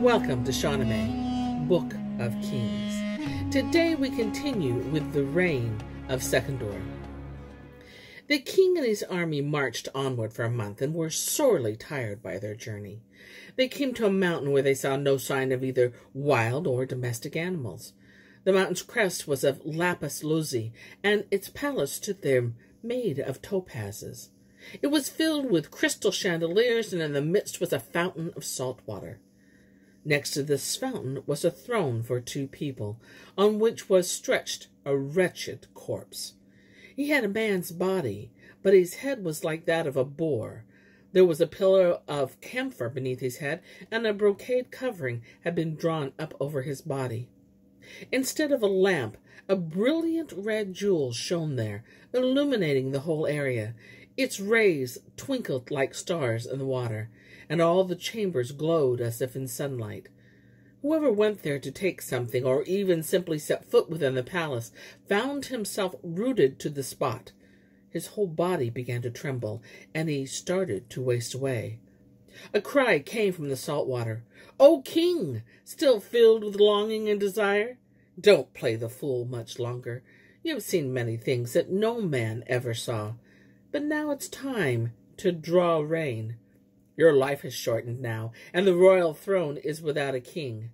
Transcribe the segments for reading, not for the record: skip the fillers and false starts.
Welcome to Shahnameh, Book of Kings. Today we continue with the Reign of Sekandar. The king and his army marched onward for a month and were sorely tired by their journey. They came to a mountain where they saw no sign of either wild or domestic animals. The mountain's crest was of lapis lazuli, and its palace stood there made of topazes. It was filled with crystal chandeliers, and in the midst was a fountain of salt water. Next to this fountain was a throne for two people, on which was stretched a wretched corpse. He had a man's body, but his head was like that of a boar. There was a pillar of camphor beneath his head, and a brocade covering had been drawn up over his body. Instead of a lamp, a brilliant red jewel shone there, illuminating the whole area. Its rays twinkled like stars in the water, and all the chambers glowed as if in sunlight. Whoever went there to take something, or even simply set foot within the palace, found himself rooted to the spot. His whole body began to tremble, and he started to waste away. A cry came from the salt water. "O king, still filled with longing and desire? Don't play the fool much longer. You have seen many things that no man ever saw. But now it's time to draw rein. Your life is shortened now, and the royal throne is without a king."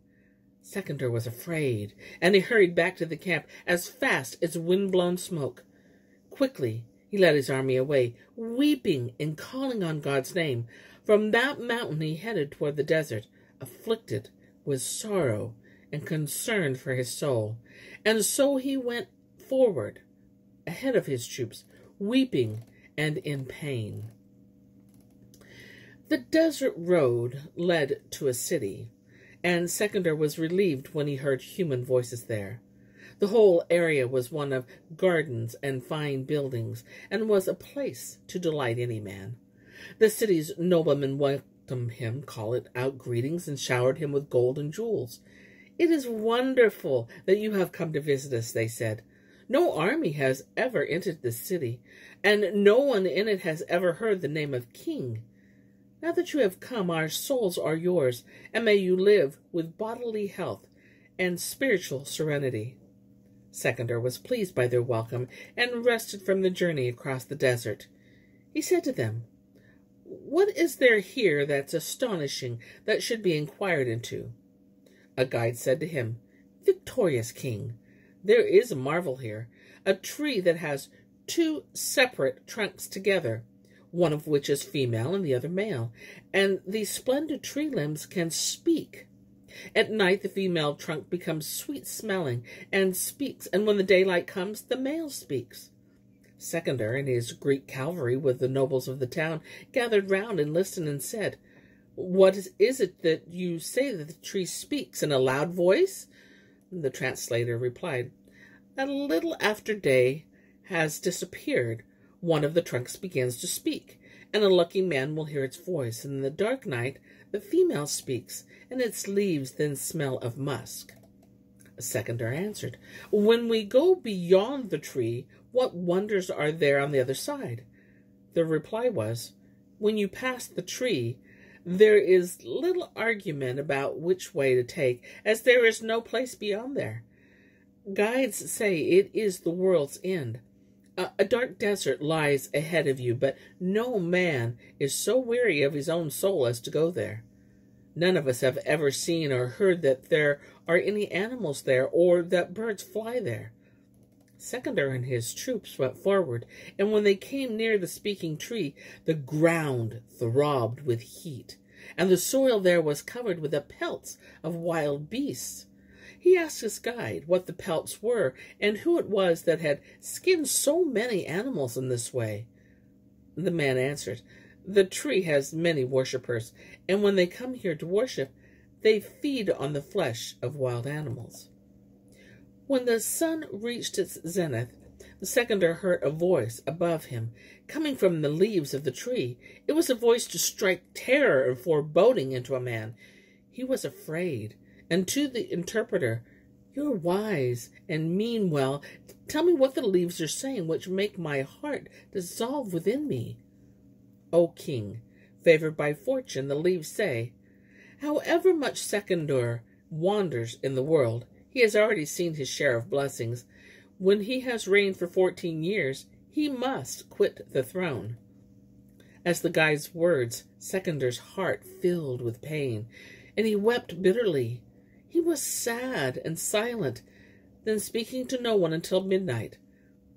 Sekandar was afraid, and he hurried back to the camp as fast as wind-blown smoke. Quickly he led his army away, weeping and calling on God's name. From that mountain he headed toward the desert, afflicted with sorrow and concerned for his soul. And so he went forward, ahead of his troops, weeping and in pain. The desert road led to a city, and Sekandar was relieved when he heard human voices there. The whole area was one of gardens and fine buildings, and was a place to delight any man. The city's noblemen welcomed him, called out greetings, and showered him with gold and jewels. "It is wonderful that you have come to visit us," they said. "No army has ever entered this city, and no one in it has ever heard the name of king. Now that you have come, our souls are yours, and may you live with bodily health and spiritual serenity." Sekandar was pleased by their welcome, and rested from the journey across the desert. He said to them, "What is there here that's astonishing that should be inquired into?" A guide said to him, "Victorious king, there is a marvel here, a tree that has two separate trunks together, one of which is female and the other male, and these splendid tree limbs can speak. At night the female trunk becomes sweet-smelling and speaks, and when the daylight comes, the male speaks." Sekandar and his Greek cavalry, with the nobles of the town, gathered round and listened and said, "What is it that you say that the tree speaks in a loud voice?" The translator replied, "A little after day has disappeared, one of the trunks begins to speak, and a lucky man will hear its voice, and in the dark night the female speaks, and its leaves then smell of musk." Sekandar answered, "When we go beyond the tree, what wonders are there on the other side?" The reply was, "When you pass the tree, there is little argument about which way to take, as there is no place beyond there. Guides say it is the world's end. A dark desert lies ahead of you, but no man is so weary of his own soul as to go there. None of us have ever seen or heard that there are any animals there, or that birds fly there." Sekandar and his troops went forward, and when they came near the speaking tree, the ground throbbed with heat, and the soil there was covered with the pelts of wild beasts. He asked his guide what the pelts were, and who it was that had skinned so many animals in this way. The man answered, "The tree has many worshippers, and when they come here to worship, they feed on the flesh of wild animals." When the sun reached its zenith, Sekandar heard a voice above him, coming from the leaves of the tree. It was a voice to strike terror and foreboding into a man. He was afraid, and to the interpreter, "You're wise and mean well. Tell me what the leaves are saying, which make my heart dissolve within me." "O king, favored by fortune, the leaves say, However much Sekandar wanders in the world, he has already seen his share of blessings. When he has reigned for 14 years, he must quit the throne. As the guide's words, Sekandar's heart filled with pain, and he wept bitterly. He was sad and silent, then speaking to no one until midnight.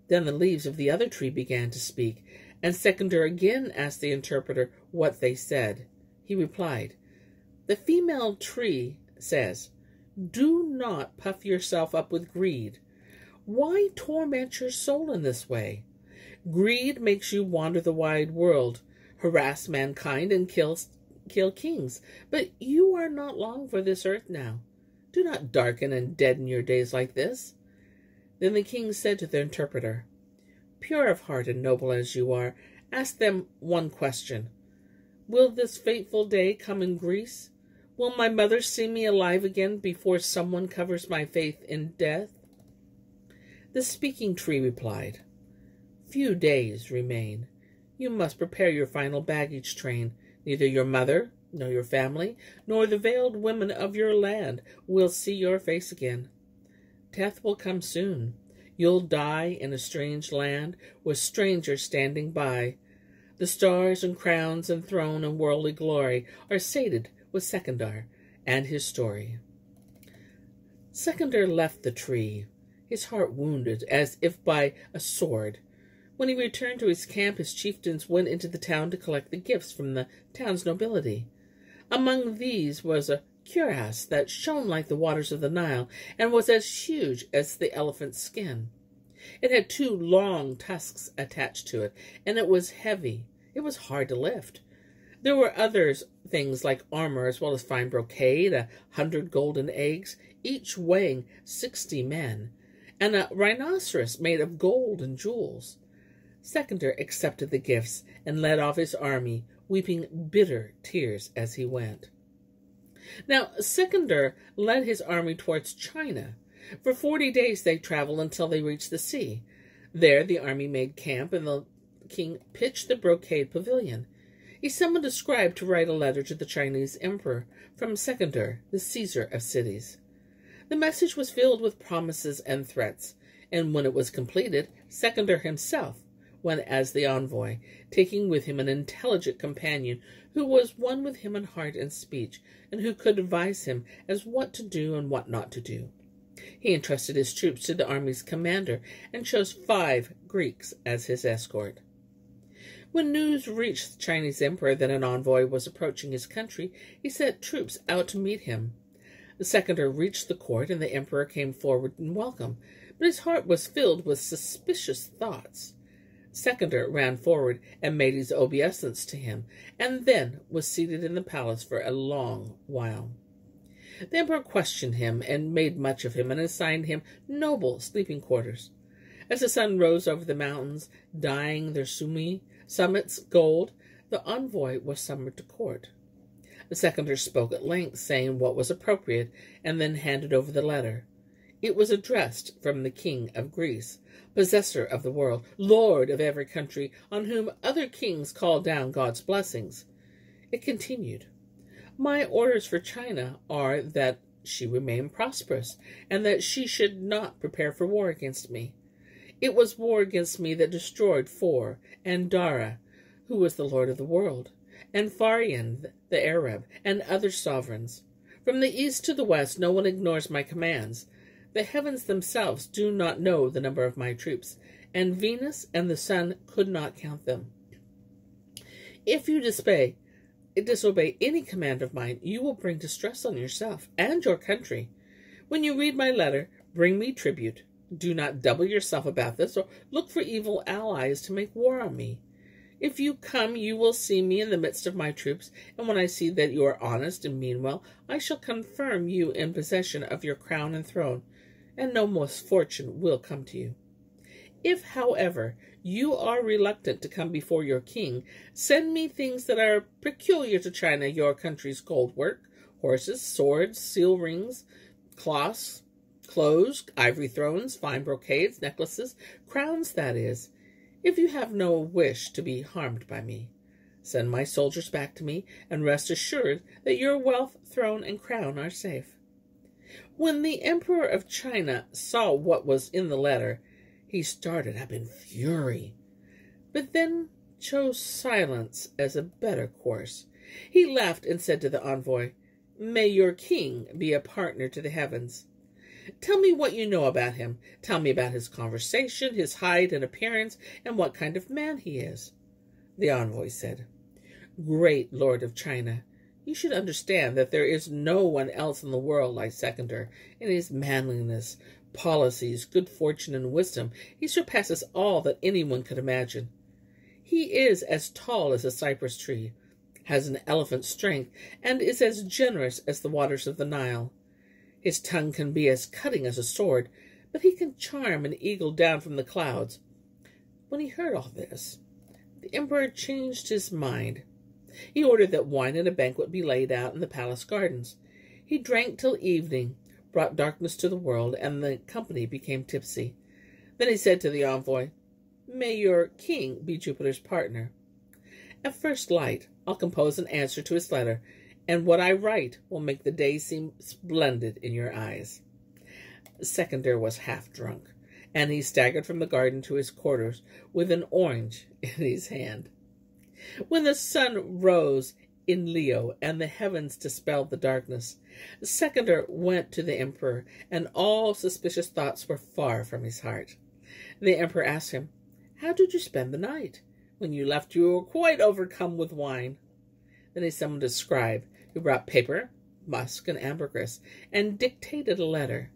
Then the leaves of the other tree began to speak, and Sekandar again asked the interpreter what they said. He replied, "The female tree says, 'Do not puff yourself up with greed. Why torment your soul in this way? Greed makes you wander the wide world, harass mankind, and kill kings. But you are not long for this earth now. Do not darken and deaden your days like this.'" Then the king said to the interpreter, "Pure of heart and noble as you are, ask them one question. Will this fateful day come in Greece? Will my mother see me alive again before someone covers my faith in death?" The speaking tree replied, "Few days remain. You must prepare your final baggage train. Neither your mother, nor your family, nor the veiled women of your land will see your face again. Death will come soon. You'll die in a strange land with strangers standing by. The stars and crowns and throne and worldly glory are sated with Sekandar and his story." Sekandar left the tree, his heart wounded as if by a sword. When he returned to his camp, his chieftains went into the town to collect the gifts from the town's nobility. Among these was a cuirass that shone like the waters of the Nile and was as huge as the elephant's skin. It had 2 long tusks attached to it, and it was heavy. It was hard to lift. There were other things like armor, as well as fine brocade, 100 golden eggs, each weighing 60 men, and a rhinoceros made of gold and jewels. Sekandar accepted the gifts and led off his army, weeping bitter tears as he went. Now, Sekandar led his army towards China. For 40 days they traveled until they reached the sea. There the army made camp, and the king pitched the brocade pavilion. He summoned a scribe to write a letter to the Chinese emperor from Sekandar, the Caesar of cities. The message was filled with promises and threats, and when it was completed, Sekandar himself went as the envoy, taking with him an intelligent companion who was one with him in heart and speech, and who could advise him as what to do and what not to do. He entrusted his troops to the army's commander and chose 5 Greeks as his escort. When news reached the Chinese emperor that an envoy was approaching his country, he sent troops out to meet him. The Sekandar reached the court, and the emperor came forward in welcome, but his heart was filled with suspicious thoughts. Sekandar ran forward and made his obeisance to him, and then was seated in the palace for a long while. The emperor questioned him and made much of him, and assigned him noble sleeping quarters. As the sun rose over the mountains, dyeing their summits gold, the envoy was summoned to court. The Sekandar spoke at length, saying what was appropriate, and then handed over the letter. It was addressed from the king of Greece, possessor of the world, lord of every country, on whom other kings call down God's blessings. It continued, "My orders for China are that she remain prosperous, and that she should not prepare for war against me. It was war against me that destroyed For and Dara, who was the lord of the world, and Farian the Arab, and other sovereigns. From the east to the west no one ignores my commands. The heavens themselves do not know the number of my troops, and Venus and the sun could not count them. If you disobey any command of mine, you will bring distress on yourself and your country. When you read my letter, bring me tribute. Do not double yourself about this, or look for evil allies to make war on me. If you come, you will see me in the midst of my troops, and when I see that you are honest and mean well, I shall confirm you in possession of your crown and throne, and no misfortune will come to you. If, however, you are reluctant to come before your king, send me things that are peculiar to China, your country's gold work, horses, swords, seal rings, cloths, clothes, ivory thrones, fine brocades, necklaces, crowns, that is, if you have no wish to be harmed by me." Send my soldiers back to me, and rest assured that your wealth, throne, and crown are safe." When the Emperor of China saw what was in the letter, he started up in fury, but then chose silence as a better course. He laughed and said to the envoy, "May your king be a partner to the heavens. Tell me what you know about him. Tell me about his conversation, his height and appearance, and what kind of man he is." The envoy said, "Great Lord of China, you should understand that there is no one else in the world like Sekandar. In his manliness, policies, good fortune, and wisdom, he surpasses all that anyone could imagine. He is as tall as a cypress tree, has an elephant's strength, and is as generous as the waters of the Nile. His tongue can be as cutting as a sword, but he can charm an eagle down from the clouds." When he heard all this, the emperor changed his mind. He ordered that wine and a banquet be laid out in the palace gardens. He drank till evening, brought darkness to the world, and the company became tipsy. Then he said to the envoy, "May your king be Jupiter's partner. At first light, I'll compose an answer to his letter, and what I write will make the day seem splendid in your eyes." Sekandar was half drunk, and he staggered from the garden to his quarters with an orange in his hand. When the sun rose in Leo and the heavens dispelled the darkness, Sekandar went to the emperor, and all suspicious thoughts were far from his heart. The emperor asked him, "How did you spend the night? When you left, you were quite overcome with wine." Then he summoned a scribe, who brought paper, musk, and ambergris, and dictated a letter.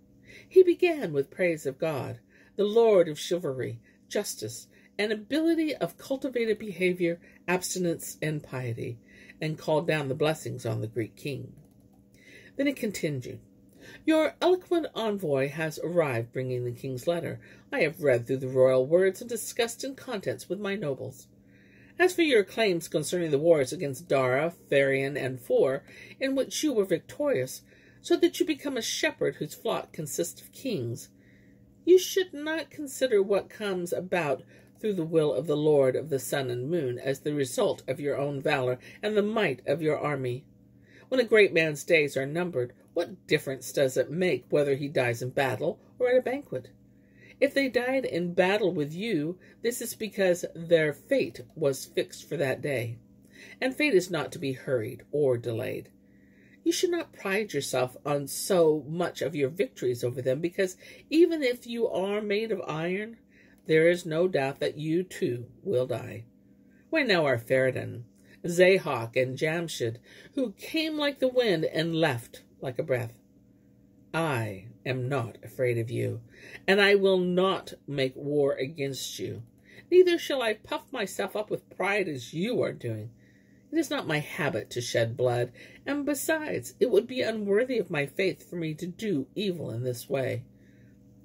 He began with praise of God, the Lord of chivalry, justice, and ability of cultivated behavior, abstinence, and piety, and called down the blessings on the Greek king. Then he continued, "Your eloquent envoy has arrived bringing the king's letter. I have read through the royal words and discussed its contents with my nobles. As for your claims concerning the wars against Dara, Pharian, and Four, in which you were victorious, so that you become a shepherd whose flock consists of kings, you should not consider what comes about through the will of the Lord of the sun and moon as the result of your own valor and the might of your army. When a great man's days are numbered, what difference does it make whether he dies in battle or at a banquet? If they died in battle with you, this is because their fate was fixed for that day, and fate is not to be hurried or delayed. You should not pride yourself on so much of your victories over them, because even if you are made of iron, there is no doubt that you too will die. Where now are Feridun, Zahok, and Jamshid, who came like the wind and left like a breath? I am not afraid of you, and I will not make war against you. Neither shall I puff myself up with pride as you are doing. It is not my habit to shed blood, and besides, it would be unworthy of my faith for me to do evil in this way.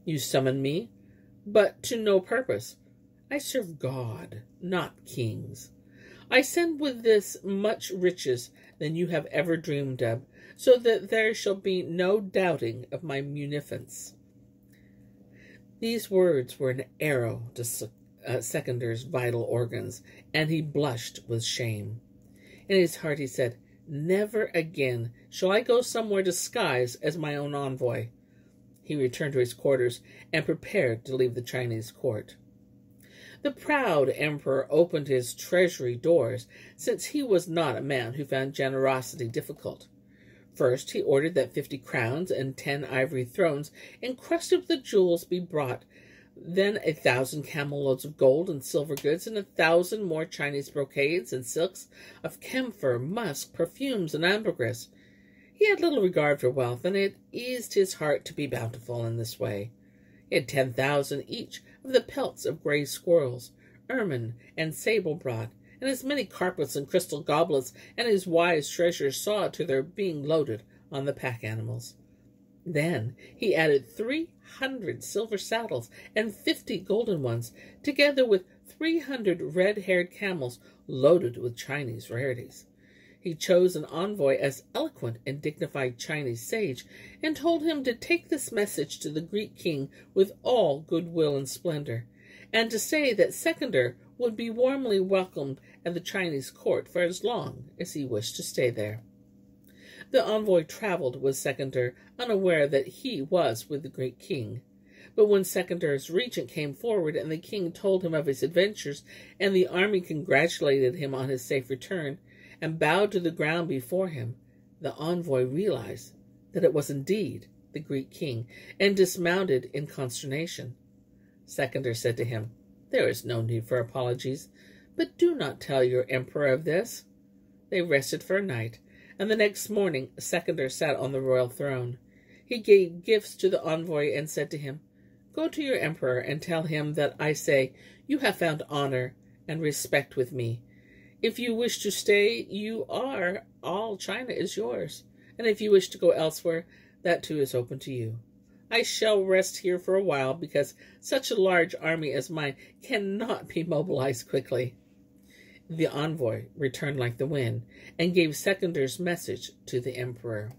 You summon me, but to no purpose. I serve God, not kings. I send with this much riches than you have ever dreamed of, so that there shall be no doubting of my munificence." These words were an arrow to Sekandar's vital organs, and he blushed with shame. In his heart he said, "Never again shall I go somewhere disguised as my own envoy." He returned to his quarters and prepared to leave the Chinese court. The proud emperor opened his treasury doors, since he was not a man who found generosity difficult. First, he ordered that 50 crowns and 10 ivory thrones encrusted with the jewels be brought, then 1,000 camel loads of gold and silver goods, and 1,000 more Chinese brocades and silks of camphor, musk, perfumes, and ambergris. He had little regard for wealth, and it eased his heart to be bountiful in this way. He had 10,000 each of the pelts of gray squirrels, ermine, and sable brought, and as many carpets and crystal goblets, and his wise treasures saw to their being loaded on the pack animals. Then he added 300 silver saddles and 50 golden ones, together with 300 red-haired camels loaded with Chinese rarities. He chose an envoy as eloquent and dignified Chinese sage, and told him to take this message to the Greek king with all goodwill and splendor, and to say that Sekandar would be warmly welcomed at the Chinese court for as long as he wished to stay there. The envoy traveled with Sekandar, unaware that he was with the great king. But when Sekandar's regent came forward and the king told him of his adventures, and the army congratulated him on his safe return, and bowed to the ground before him, the envoy realized that it was indeed the Greek king, and dismounted in consternation. Sekandar said to him, "There is no need for apologies, but do not tell your emperor of this." They rested for a night, and the next morning Sekandar sat on the royal throne. He gave gifts to the envoy and said to him, "Go to your emperor and tell him that I say, you have found honor and respect with me. If you wish to stay, all China is yours. And if you wish to go elsewhere, that too is open to you. I shall rest here for a while, because such a large army as mine cannot be mobilized quickly." The envoy returned like the wind, and gave Sekandar's message to the emperor.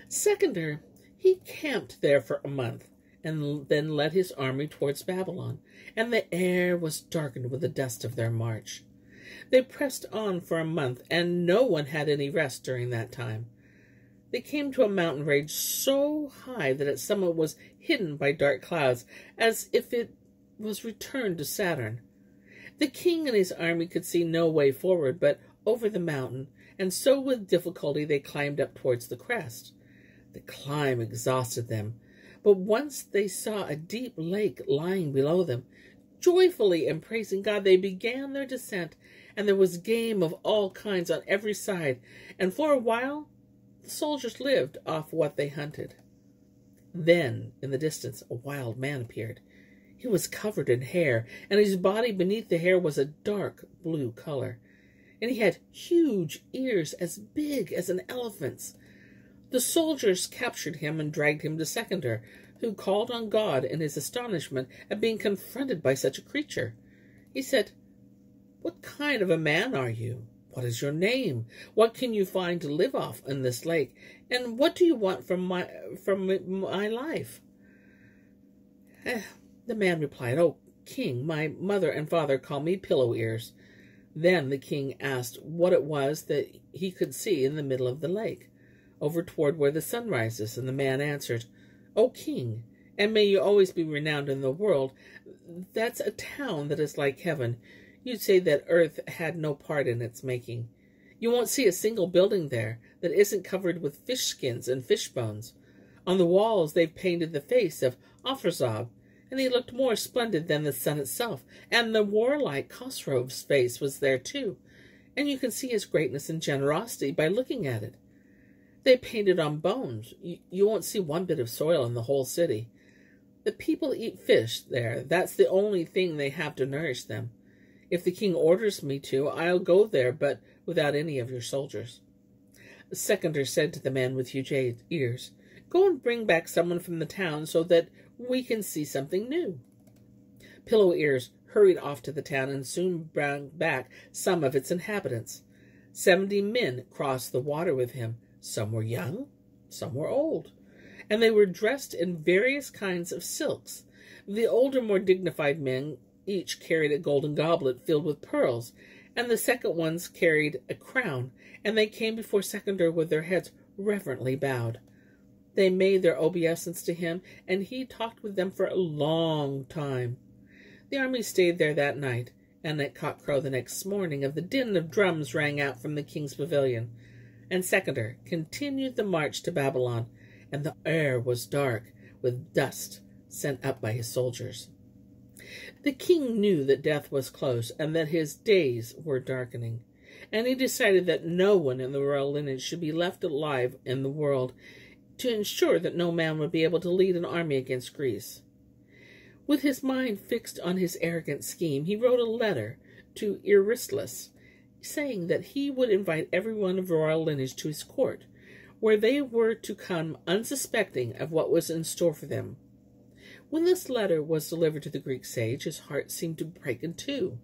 Sekandar, he camped there for a month, and then led his army towards Babylon, and the air was darkened with the dust of their march. They pressed on for a month, and no one had any rest during that time. They came to a mountain range so high that its summit was hidden by dark clouds, as if it was returned to Saturn. The king and his army could see no way forward but over the mountain, and so with difficulty they climbed up towards the crest. The climb exhausted them, but once they saw a deep lake lying below them. Joyfully and praising God, they began their descent, and there was game of all kinds on every side, and for a while the soldiers lived off what they hunted. Then, in the distance, a wild man appeared. He was covered in hair, and his body beneath the hair was a dark blue color, and he had huge ears as big as an elephant's. The soldiers captured him and dragged him to Sekandar, who called on God in his astonishment at being confronted by such a creature. He said, "What kind of a man are you? What is your name? What can you find to live off in this lake? And what do you want from my life?" The man replied, "Oh, king, my mother and father call me Pillow Ears." Then the king asked what it was that he could see in the middle of the lake, over toward where the sun rises, and the man answered, "O king, and may you always be renowned in the world, that's a town that is like heaven. You'd say that earth had no part in its making. You won't see a single building there that isn't covered with fish skins and fish bones. On the walls they've painted the face of Afrazab, and he looked more splendid than the sun itself, and the warlike Khosrow's face was there too, and you can see his greatness and generosity by looking at it. They painted on bones. You won't see one bit of soil in the whole city. The people eat fish there. That's the only thing they have to nourish them. If the king orders me to, I'll go there, but without any of your soldiers." Sekandar said to the man with huge ears, "Go and bring back someone from the town so that we can see something new." Pillow Ears hurried off to the town and soon brought back some of its inhabitants. 70 men crossed the water with him. Some were young, some were old, and they were dressed in various kinds of silks. The older, more dignified men each carried a golden goblet filled with pearls, and the second ones carried a crown, and they came before Sekandar with their heads reverently bowed. They made their obeisance to him, and he talked with them for a long time. The army stayed there that night, and at cockcrow the next morning the din of drums rang out from the king's pavilion, and Sekandar continued the march to Babylon, and the air was dark with dust sent up by his soldiers. The king knew that death was close and that his days were darkening, and he decided that no one in the royal lineage should be left alive in the world, to ensure that no man would be able to lead an army against Greece. With his mind fixed on his arrogant scheme, he wrote a letter to Eurystheus, saying that he would invite everyone of royal lineage to his court, where they were to come unsuspecting of what was in store for them. When this letter was delivered to the Greek sage, his heart seemed to break in two.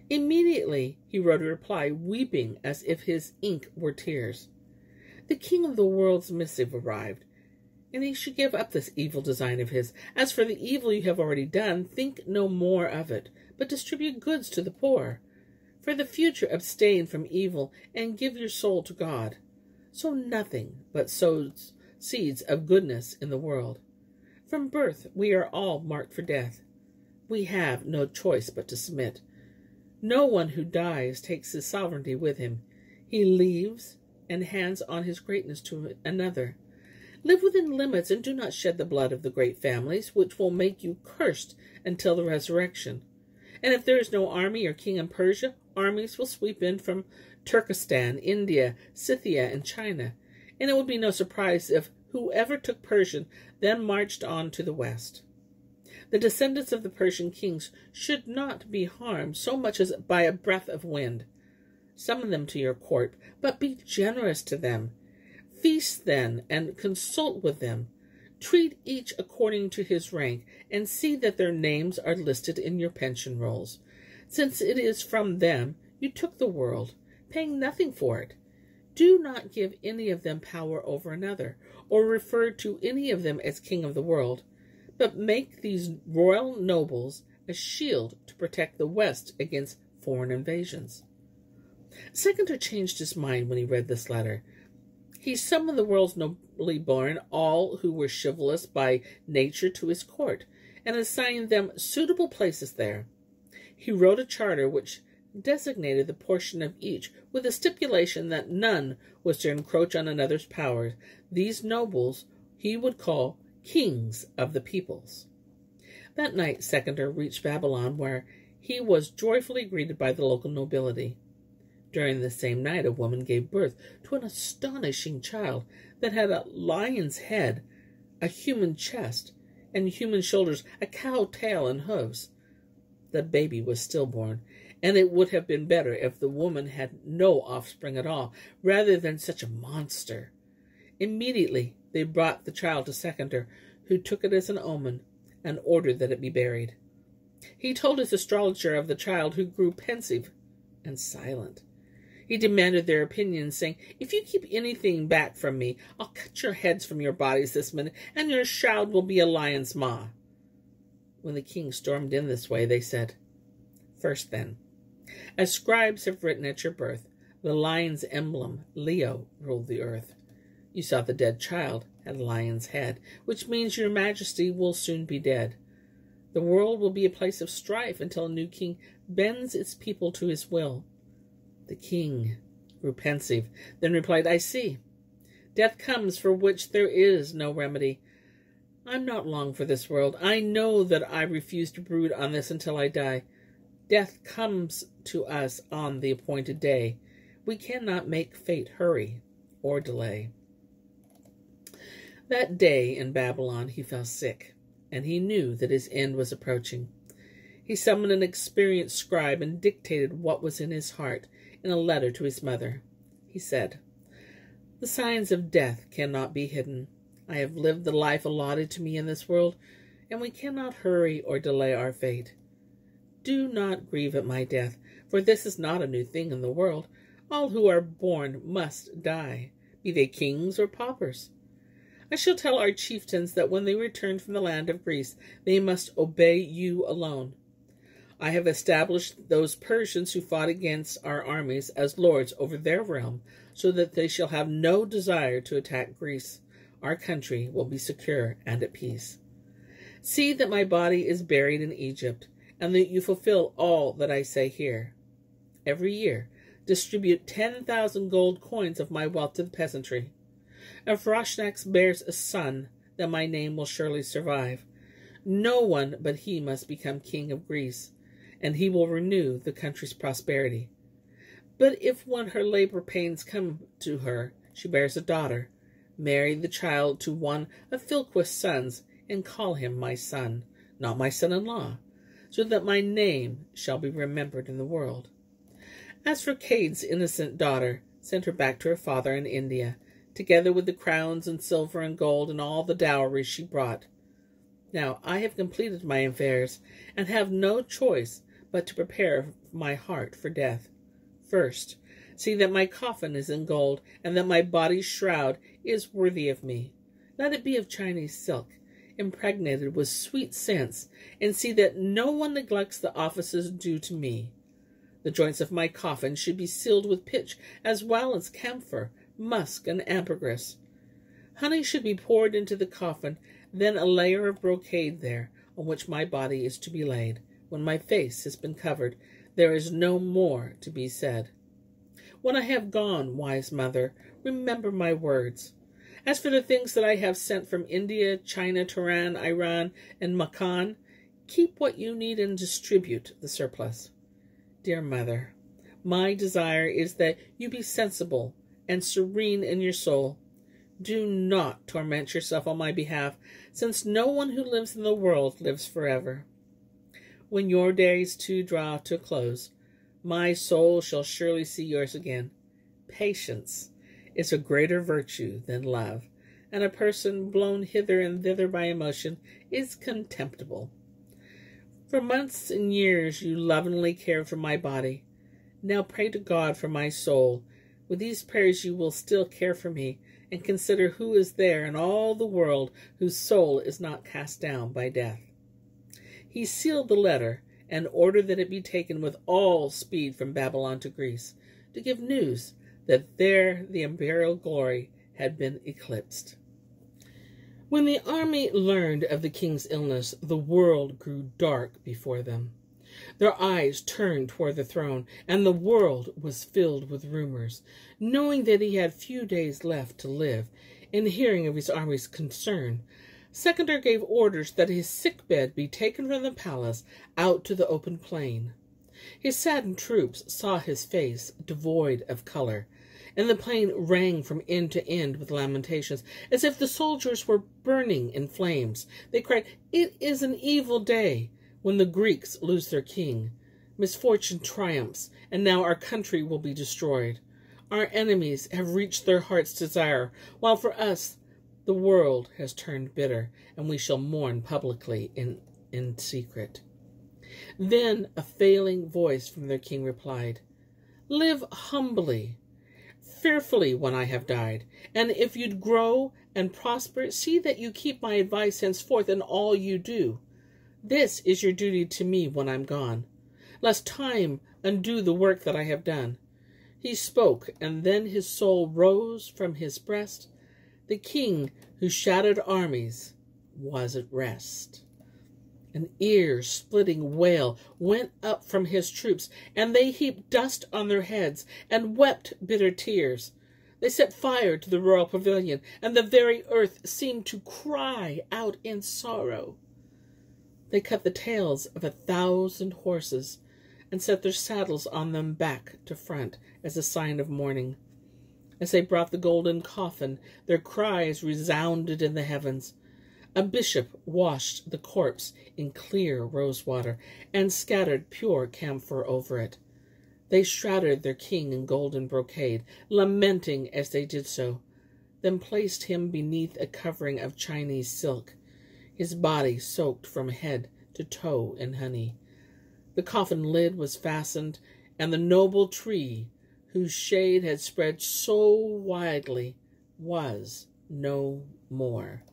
Immediately he wrote a reply, weeping as if his ink were tears. The king of the world's missive arrived, and he should give up this evil design of his. As for the evil you have already done, think no more of it, but distribute goods to the poor. For the future abstain from evil, and give your soul to God. Sow nothing, but sow seeds of goodness in the world. From birth we are all marked for death. We have no choice but to submit. No one who dies takes his sovereignty with him. He leaves and hands on his greatness to another. Live within limits, and do not shed the blood of the great families, which will make you cursed until the resurrection. And if there is no army or king in Persia, armies will sweep in from Turkestan, India, Scythia, and China, and it would be no surprise if whoever took Persia then marched on to the west. The descendants of the Persian kings should not be harmed so much as by a breath of wind. Summon them to your court, but be generous to them. Feast then, and consult with them. Treat each according to his rank, and see that their names are listed in your pension rolls, since it is from them you took the world, paying nothing for it. Do not give any of them power over another, or refer to any of them as king of the world, but make these royal nobles a shield to protect the West against foreign invasions. Sekandar changed his mind when he read this letter. He summoned the world's nobly born, all who were chivalrous by nature, to his court, and assigned them suitable places there. He wrote a charter which designated the portion of each, with a stipulation that none was to encroach on another's powers. These nobles he would call kings of the peoples. That night Sekandar reached Babylon, where he was joyfully greeted by the local nobility. During the same night, a woman gave birth to an astonishing child that had a lion's head, a human chest, and human shoulders, a cow tail, and hooves. The baby was stillborn, and it would have been better if the woman had no offspring at all, rather than such a monster. Immediately they brought the child to Sekandar, who took it as an omen, and ordered that it be buried. He told his astrologer of the child, who grew pensive and silent. He demanded their opinions, saying, "If you keep anything back from me, I'll cut your heads from your bodies this minute, and your shroud will be a lion's maw." When the king stormed in this way, they said, "First then, as scribes have written at your birth, the lion's emblem, Leo, ruled the earth. You saw the dead child had a lion's head, which means your majesty will soon be dead. The world will be a place of strife until a new king bends its people to his will." The king grew pensive, then replied, "I see. Death comes for which there is no remedy. I'm not long for this world. I know that I refuse to brood on this until I die. Death comes to us on the appointed day. We cannot make fate hurry or delay." That day in Babylon he fell sick, and he knew that his end was approaching. He summoned an experienced scribe and dictated what was in his heart in a letter to his mother. He said, "The signs of death cannot be hidden. I have lived the life allotted to me in this world, and we cannot hurry or delay our fate. Do not grieve at my death, for this is not a new thing in the world. All who are born must die, be they kings or paupers. I shall tell our chieftains that when they return from the land of Greece, they must obey you alone. I have established those Persians who fought against our armies as lords over their realm, so that they shall have no desire to attack Greece. Our country will be secure and at peace. See that my body is buried in Egypt, and that you fulfill all that I say here. Every year, distribute 10,000 gold coins of my wealth to the peasantry. If Roshnax bears a son, then my name will surely survive. No one but he must become king of Greece, and he will renew the country's prosperity. But if when her labor pains come to her, she bears a daughter, marry the child to one of Philquist's sons, and call him my son, not my son-in-law, so that my name shall be remembered in the world. As for Cade's innocent daughter, send her back to her father in India, together with the crowns and silver and gold and all the dowry she brought. Now I have completed my affairs, and have no choice but to prepare my heart for death. First, see that my coffin is in gold, and that my body's shroud is worthy of me. Let it be of Chinese silk, impregnated with sweet scents, and see that no one neglects the offices due to me. The joints of my coffin should be sealed with pitch, as well as camphor, musk, and ambergris. Honey should be poured into the coffin, then a layer of brocade there, on which my body is to be laid. When my face has been covered, there is no more to be said. When I have gone, wise mother, remember my words. As for the things that I have sent from India, China, Tehran, Iran, and Makkan, keep what you need and distribute the surplus. Dear mother, my desire is that you be sensible and serene in your soul. Do not torment yourself on my behalf, since no one who lives in the world lives forever. When your days too draw to a close, my soul shall surely see yours again. Patience is a greater virtue than love, and a person blown hither and thither by emotion is contemptible. For months and years you lovingly cared for my body. Now pray to God for my soul. With these prayers you will still care for me, and consider who is there in all the world whose soul is not cast down by death. He sealed the letter, and ordered that it be taken with all speed from Babylon to Greece, to give news that there the imperial glory had been eclipsed. When the army learned of the king's illness, the world grew dark before them. Their eyes turned toward the throne, and the world was filled with rumors. Knowing that he had few days left to live, and hearing of his army's concern, Sekandar gave orders that his sickbed be taken from the palace out to the open plain. His saddened troops saw his face devoid of color, and the plain rang from end to end with lamentations, as if the soldiers were burning in flames. They cried, "It is an evil day, when the Greeks lose their king. Misfortune triumphs, and now our country will be destroyed. Our enemies have reached their heart's desire, while for us the world has turned bitter, and we shall mourn publicly in secret." Then a failing voice from their king replied, "Live humbly, fearfully when I have died, and if you'd grow and prosper, see that you keep my advice henceforth in all you do. This is your duty to me when I'm gone, lest time undo the work that I have done." He spoke, and then his soul rose from his breast. The king who shattered armies was at rest. An ear-splitting wail went up from his troops, and they heaped dust on their heads and wept bitter tears. They set fire to the royal pavilion, and the very earth seemed to cry out in sorrow. They cut the tails of 1,000 horses and set their saddles on them back to front as a sign of mourning. As they brought the golden coffin, their cries resounded in the heavens. A bishop washed the corpse in clear rose water and scattered pure camphor over it. They shrouded their king in golden brocade, lamenting as they did so, then placed him beneath a covering of Chinese silk, his body soaked from head to toe in honey. The coffin lid was fastened, and the noble tree, whose shade had spread so widely, was no more.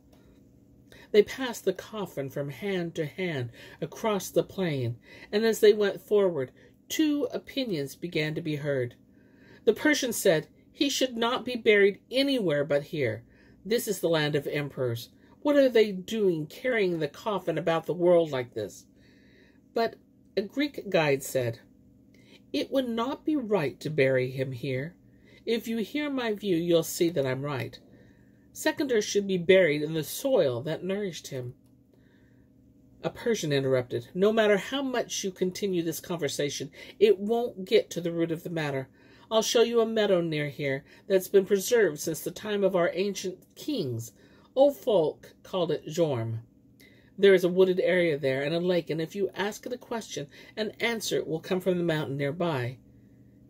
They passed the coffin from hand to hand across the plain, and as they went forward, 2 opinions began to be heard. The Persians said, "He should not be buried anywhere but here. This is the land of emperors. What are they doing carrying the coffin about the world like this?" But a Greek guide said, "It would not be right to bury him here. If you hear my view, you'll see that I'm right. Sekandar should be buried in the soil that nourished him." A Persian interrupted, "No matter how much you continue this conversation, it won't get to the root of the matter. I'll show you a meadow near here that's been preserved since the time of our ancient kings. Old folk called it Jorm. There is a wooded area there and a lake, and if you ask it a question, an answer will come from the mountain nearby.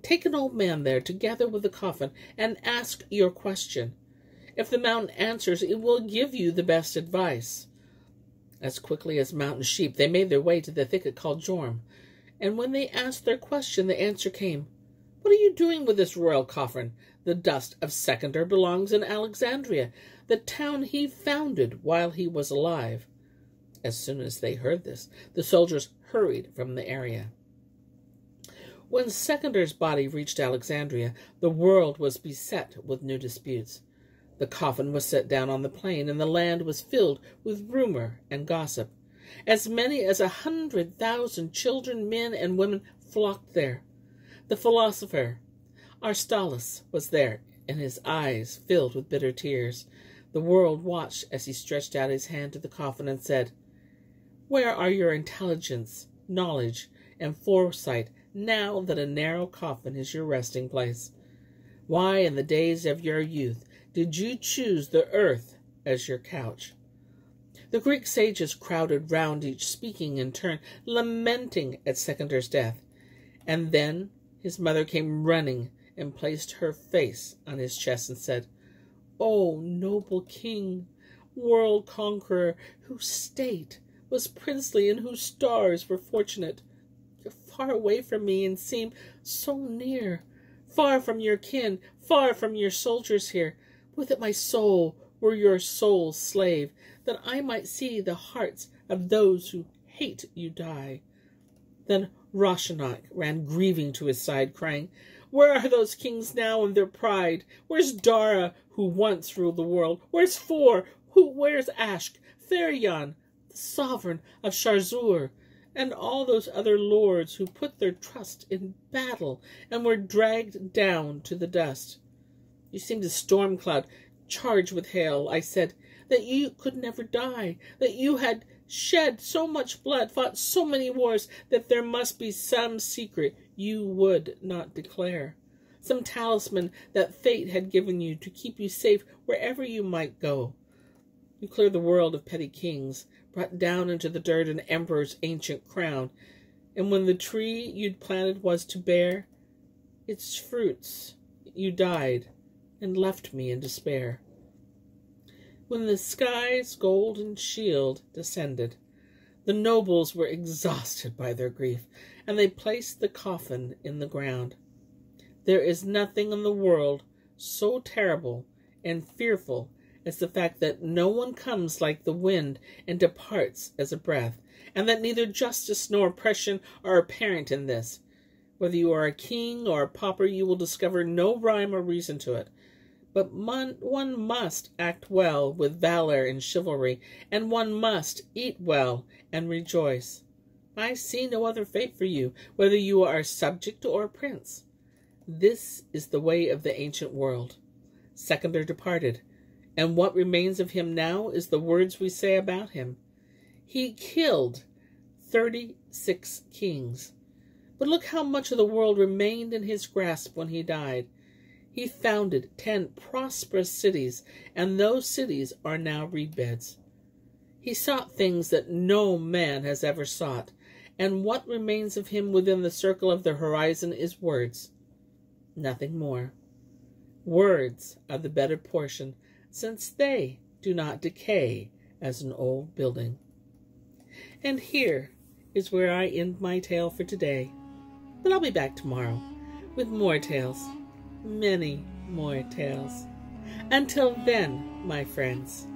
Take an old man there together with the coffin and ask your question. If the mountain answers, it will give you the best advice." As quickly as mountain sheep, they made their way to the thicket called Jorm, and when they asked their question, the answer came, "What are you doing with this royal coffin? The dust of Sekandar belongs in Alexandria, the town he founded while he was alive. As soon as they heard this, the soldiers hurried from the area. When Sekandar's body reached Alexandria, the world was beset with new disputes. The coffin was set down on the plain, and the land was filled with rumor and gossip. As many as 100,000 children, men, and women flocked there. The philosopher Aristotle was there, and his eyes filled with bitter tears. The world watched as he stretched out his hand to the coffin and said, "Where are your intelligence, knowledge, and foresight now that a narrow coffin is your resting place? Why, in the days of your youth, did you choose the earth as your couch?" The Greek sages crowded round each, speaking in turn, lamenting at Sekandar's death. And then his mother came running and placed her face on his chest and said, "O noble king, world conqueror, whose state was princely and whose stars were fortunate, you're far away from me and seem so near, far from your kin, far from your soldiers here. Would that my soul were your soul's slave, that I might see the hearts of those who hate you die." Then Shahnameh ran grieving to his side, crying, "Where are those kings now in their pride? Where's Dara, who once ruled the world? Where's where's Ashk, Ferion, the sovereign of Sharzur, and all those other lords who put their trust in battle and were dragged down to the dust? You seemed a storm cloud charged with hail. I said that you could never die, that you had shed so much blood, fought so many wars, that there must be some secret you would not declare, some talisman that fate had given you to keep you safe wherever you might go. You cleared the world of petty kings, brought down into the dirt an emperor's ancient crown, and when the tree you'd planted was to bear its fruits, you died and left me in despair. When the sky's golden shield descended, the nobles were exhausted by their grief, and they placed the coffin in the ground. There is nothing in the world so terrible and fearful as the fact that no one comes like the wind and departs as a breath, and that neither justice nor oppression are apparent in this. Whether you are a king or a pauper, you will discover no rhyme or reason to it. But one must act well with valor and chivalry, and one must eat well and rejoice. I see no other fate for you, whether you are a subject or a prince. This is the way of the ancient world. Sekandar departed, and what remains of him now is the words we say about him. He killed 36 kings. But look how much of the world remained in his grasp when he died. He founded 10 prosperous cities, and those cities are now reed beds. He sought things that no man has ever sought, and what remains of him within the circle of the horizon is words. Nothing more. Words are the better portion, since they do not decay as an old building. And here is where I end my tale for today. But I'll be back tomorrow with more tales. Many more tales. Until then, my friends,